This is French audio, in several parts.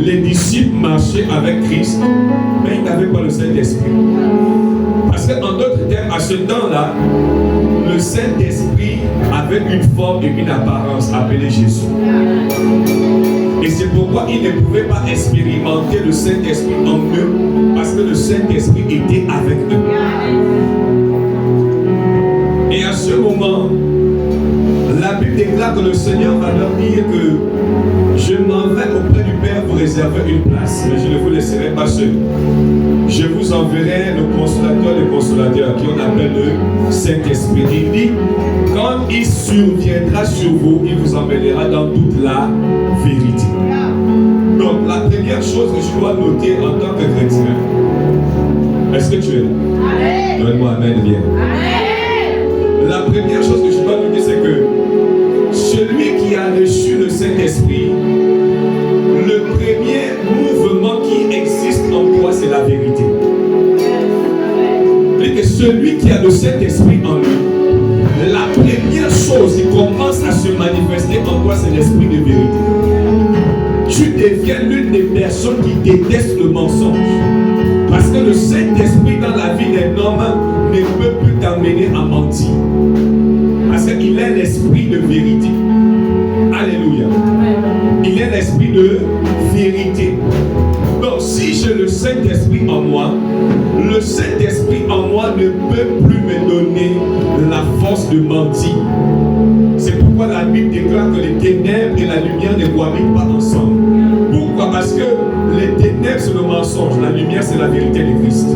les disciples marchaient avec Christ, mais ils n'avaient pas le Saint-Esprit. Parce qu'en d'autres termes, à ce temps-là, le Saint-Esprit avait une forme et une apparence appelée Jésus. Et c'est pourquoi ils ne pouvaient pas expérimenter le Saint-Esprit en eux, parce que le Saint-Esprit était avec eux. Et à ce moment, la Bible déclare que le Seigneur va leur dire que je m'en vais auprès du Père vous réserver une place, mais je ne vous laisserai pas seul. Je vous enverrai le consolateur qui on appelle le Saint-Esprit. Il dit, quand il surviendra sur vous, il vous emmènera dans toute la vérité. Donc la première chose que je dois noter en tant que chrétien, est-ce que tu es là? Donne-moi amen bien. La première chose que je dois noter, c'est que celui qui a reçu le Saint-Esprit, le premier mouvement qui existe en toi, c'est la vérité. Et que celui qui a le Saint-Esprit en lui, la première chose qui commence à se manifester en toi, c'est l'esprit de vérité. Tu deviens l'une des personnes qui détestent le mensonge. Parce que le Saint-Esprit dans la vie d'un homme ne peut plus t'amener à mentir. Parce qu'il est l'esprit de vérité. Alléluia. Il est l'esprit de vérité. Donc si j'ai le Saint-Esprit en moi, le Saint-Esprit en moi ne peut plus me donner la force de mentir. C'est pourquoi la Bible déclare que les ténèbres et la lumière ne cohabitent pas ensemble. Pourquoi? Parce que les ténèbres c'est le mensonge, la lumière c'est la vérité de Christ.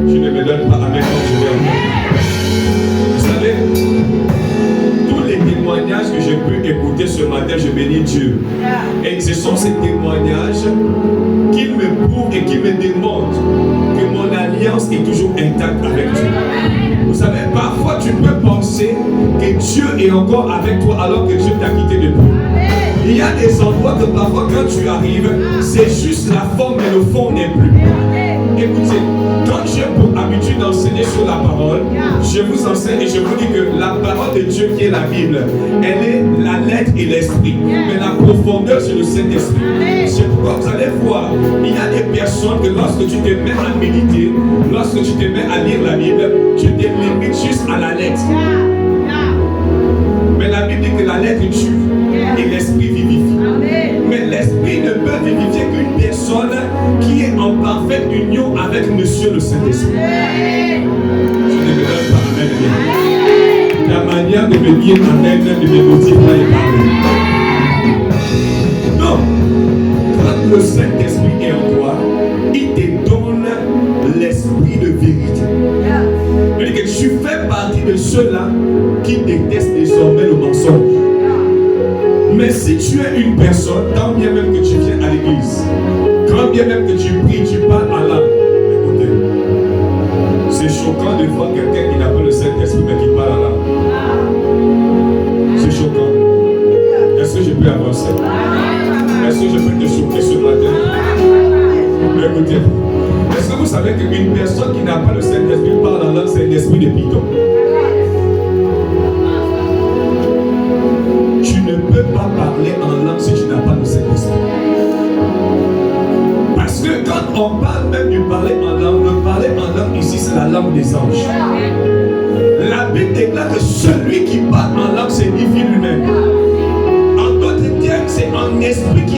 Je ne me donne pas amen quand je vais en. Vous savez, tous les témoignages que j'ai pu écouter ce matin, je bénis Dieu. Et ce sont ces témoignages qui me prouvent et qui me démontrent que mon alliance est toujours intacte avec Dieu. Vous savez, parfois tu peux penser que Dieu est encore avec toi alors que Dieu t'a quitté depuis. Il y a des endroits que parfois quand tu arrives, c'est juste la forme mais le fond n'est plus. Écoutez, quand j'ai pour habitude d'enseigner sur la parole, je vous enseigne et je vous dis que la parole de Dieu qui est la Bible, elle est la lettre et l'esprit. Mais la profondeur c'est le Saint-Esprit. C'est pourquoi vous allez voir, il y a des personnes que lorsque tu te mets à méditer, lorsque tu te mets à lire la Bible, tu te limites juste à la lettre. Mais la Bible dit que la lettre tue et l'esprit vivifie. Mais l'esprit ne peut vivifier qu'une personne qui est en parfaite union avec Monsieur le Saint-Esprit. Je ne me donne pas amen. La manière de me dire amen ne me motive pas et parler. Non. Quand le Saint-Esprit est en toi, il te donne l'esprit de vérité. C'est-à-dire que tu fais partie de ceux-là qui détestent désormais le mensonge. Mais si tu es une personne, tant bien même que tu viens à l'église, quand bien même que tu pries, tu parles à l'âme, écoutez, c'est choquant de voir quelqu'un qui n'a pas le Saint-Esprit mais qui parle à l'âme. C'est choquant. Est-ce que je peux avancer? Est-ce que je peux te choquer ce matin? Écoutez, est-ce que vous savez qu'une personne qui n'a pas le Saint-Esprit parle en langue, c'est un esprit de python? Tu ne peux pas parler en langue si tu n'as pas le Saint-Esprit. Parce que quand on parle même du parler en langue, le parler en langue ici c'est la langue des anges. La Bible déclare que celui qui parle en langue s'édifie lui-même. En d'autres termes, c'est un esprit qui